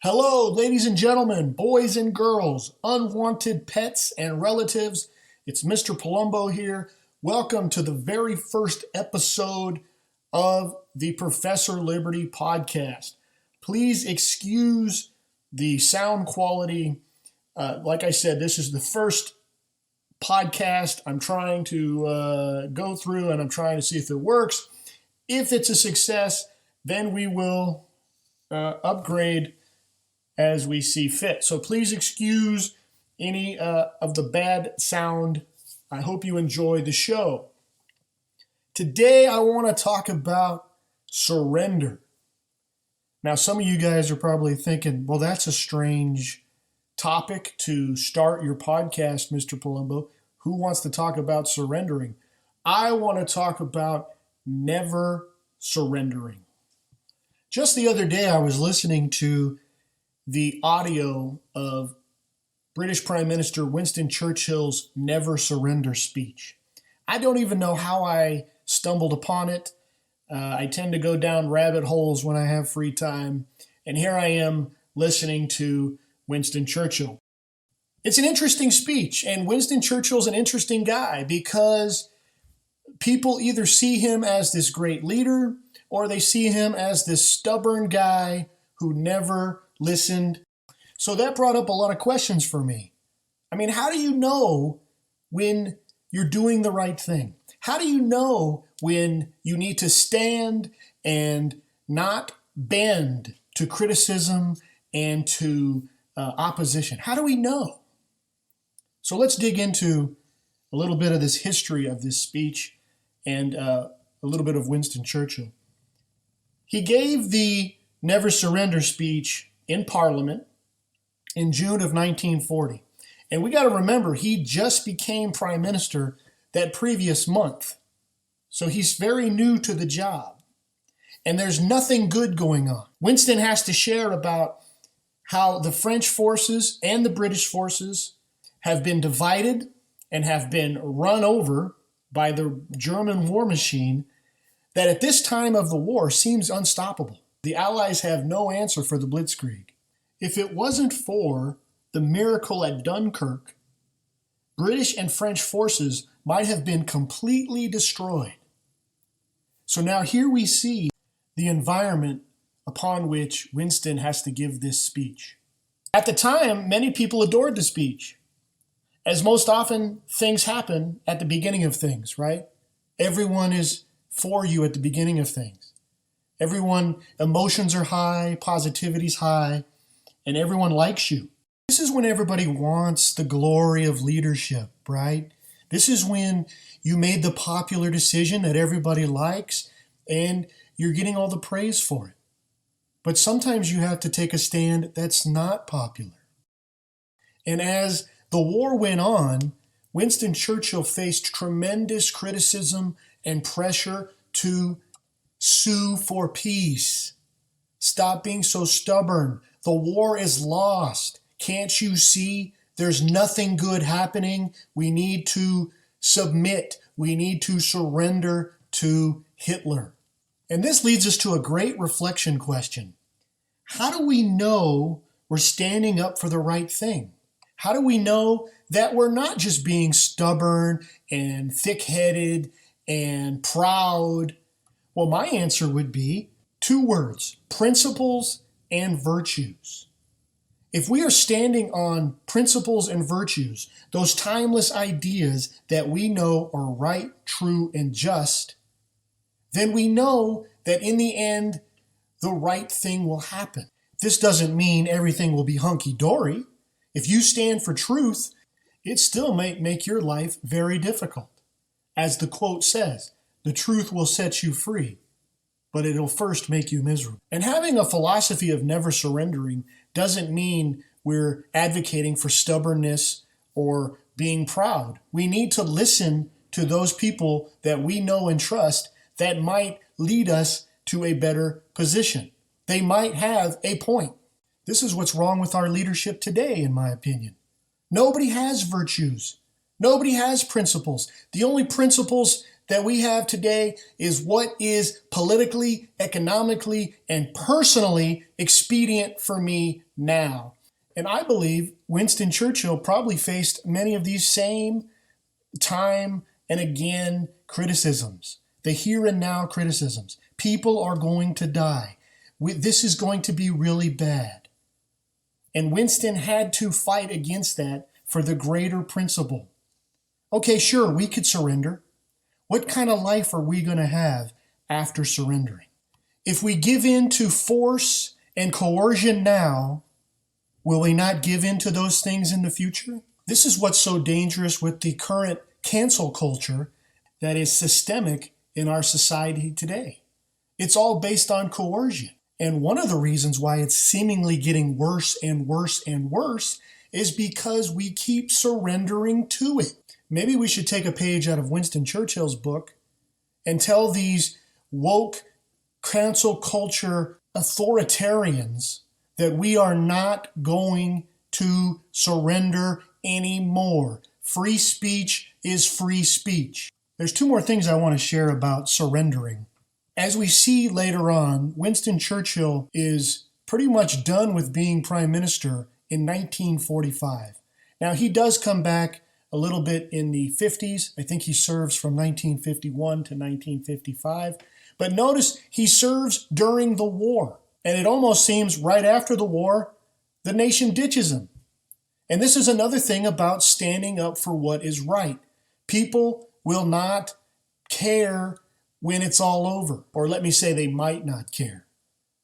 Hello, ladies and gentlemen, boys and girls, unwanted pets and relatives. It's Mr. Palumbo here. Welcome to the very first episode of the Professor Liberty podcast. Please excuse the sound quality. Like I said, this is the first podcast I'm trying to go through, and I'm trying to see if it works. If it's a success, then we will upgrade as we see fit. So please excuse any of the bad sound. I hope you enjoy the show. Today I want to talk about surrender. Now some of you guys are probably thinking, well, that's a strange topic to start your podcast, Mr. Palumbo. Who wants to talk about surrendering? I want to talk about never surrendering. Just the other day I was listening to the audio of British Prime Minister Winston Churchill's Never Surrender speech. I don't even know how I stumbled upon it. I tend to go down rabbit holes when I have free time, and here I am listening to Winston Churchill. It's an interesting speech, and Winston Churchill's an interesting guy because people either see him as this great leader or they see him as this stubborn guy who never listened. So that brought up a lot of questions for me. I mean, how do you know when you're doing the right thing? How do you know when you need to stand and not bend to criticism and to opposition? How do we know? So let's dig into a little bit of this history of this speech and a little bit of Winston Churchill. He gave the Never Surrender speech in Parliament in June of 1940. And we got to remember, he just became Prime Minister that previous month. So he's very new to the job. And there's nothing good going on. Winston has to share about how the French forces and the British forces have been divided and have been run over by the German war machine that at this time of the war seems unstoppable. The Allies have no answer for the Blitzkrieg. If it wasn't for the miracle at Dunkirk, British and French forces might have been completely destroyed. So now here we see the environment upon which Winston has to give this speech. At the time, many people adored the speech. As most often, things happen at the beginning of things, right? Everyone is for you at the beginning of things. Everyone, emotions are high, positivity's high, and everyone likes you. This is when everybody wants the glory of leadership, right? This is when you made the popular decision that everybody likes, and you're getting all the praise for it. But sometimes you have to take a stand that's not popular. And as the war went on, Winston Churchill faced tremendous criticism and pressure to sue for peace. Stop being so stubborn. The war is lost. Can't you see? There's nothing good happening. We need to submit. We need to surrender to Hitler. And this leads us to a great reflection question. How do we know we're standing up for the right thing? How do we know that we're not just being stubborn and thick-headed and proud? Well, my answer would be two words: principles and virtues. If we are standing on principles and virtues, those timeless ideas that we know are right, true, and just, then we know that in the end, the right thing will happen. This doesn't mean everything will be hunky-dory. If you stand for truth, it still may make your life very difficult. As the quote says, the truth will set you free, but it'll first make you miserable. And having a philosophy of never surrendering doesn't mean we're advocating for stubbornness or being proud. We need to listen to those people that we know and trust that might lead us to a better position. They might have a point. This is what's wrong with our leadership today, in my opinion. Nobody has virtues. Nobody has principles. The only principles that we have today is what is politically, economically, and personally expedient for me now. And I believe Winston Churchill probably faced many of these same time and again criticisms, the here and now criticisms. People are going to die. This is going to be really bad. And Winston had to fight against that for the greater principle. Okay, sure, we could surrender. What kind of life are we going to have after surrendering? If we give in to force and coercion now, will we not give in to those things in the future? This is what's so dangerous with the current cancel culture that is systemic in our society today. It's all based on coercion. And one of the reasons why it's seemingly getting worse and worse and worse is because we keep surrendering to it. Maybe we should take a page out of Winston Churchill's book and tell these woke cancel culture authoritarians that we are not going to surrender anymore. Free speech is free speech. There's two more things I want to share about surrendering. As we see later on, Winston Churchill is pretty much done with being prime minister in 1945. Now, he does come back a little bit in the 50s. I think he serves from 1951 to 1955. But notice he serves during the war. And it almost seems right after the war, the nation ditches him. And this is another thing about standing up for what is right. People will not care when it's all over. Or let me say they might not care.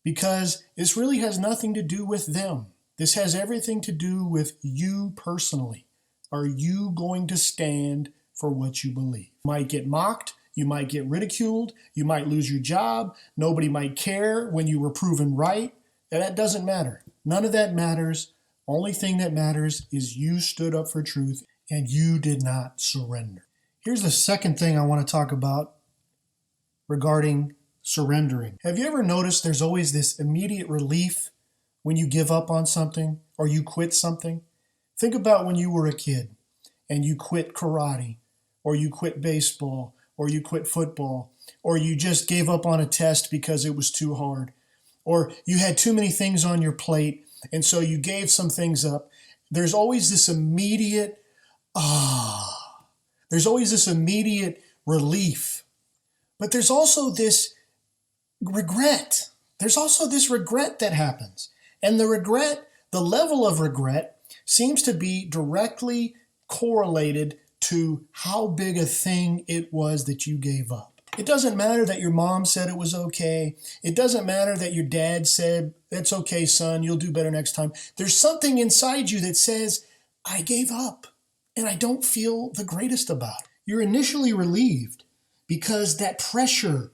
Because this really has nothing to do with them. This has everything to do with you personally. Are you going to stand for what you believe? You might get mocked. You might get ridiculed. You might lose your job. Nobody might care when you were proven right. And that doesn't matter. None of that matters. Only thing that matters is you stood up for truth and you did not surrender. Here's the second thing I want to talk about regarding surrendering. Have you ever noticed there's always this immediate relief when you give up on something or you quit something? Think about when you were a kid and you quit karate, or you quit baseball, or you quit football, or you just gave up on a test because it was too hard, or you had too many things on your plate and so you gave some things up. There's always this immediate, there's always this immediate relief. But there's also this regret. There's also this regret that happens. And the regret, the level of regret, seems to be directly correlated to how big a thing it was that you gave up. It doesn't matter that your mom said it was okay. It doesn't matter that your dad said, "That's okay, son, you'll do better next time." There's something inside you that says, I gave up and I don't feel the greatest about it. You're initially relieved because that pressure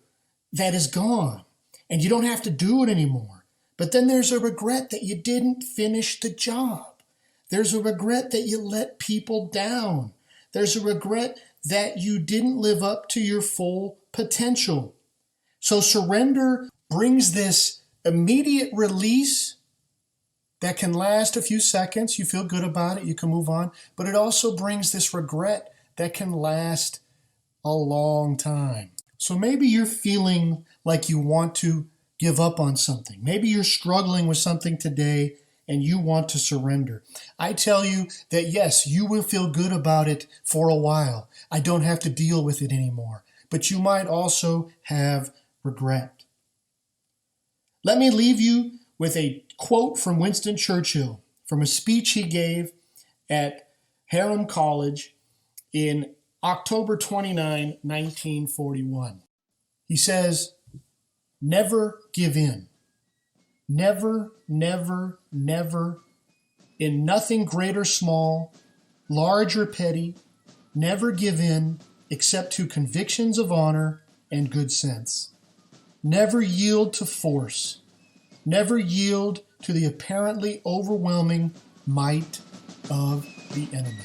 that is gone and you don't have to do it anymore. But then there's a regret that you didn't finish the job. There's a regret that you let people down. There's a regret that you didn't live up to your full potential. So surrender brings this immediate release that can last a few seconds. You feel good about it. You can move on. But it also brings this regret that can last a long time. So maybe you're feeling like you want to give up on something. Maybe you're struggling with something today and you want to surrender. I tell you that yes, you will feel good about it for a while. I don't have to deal with it anymore. But you might also have regret. Let me leave you with a quote from Winston Churchill from a speech he gave at Harrow College in October 29, 1941. He says, "Never give in. Never, never, never, in nothing great or small, large or petty, never give in except to convictions of honor and good sense. Never yield to force. Never yield to the apparently overwhelming might of the enemy."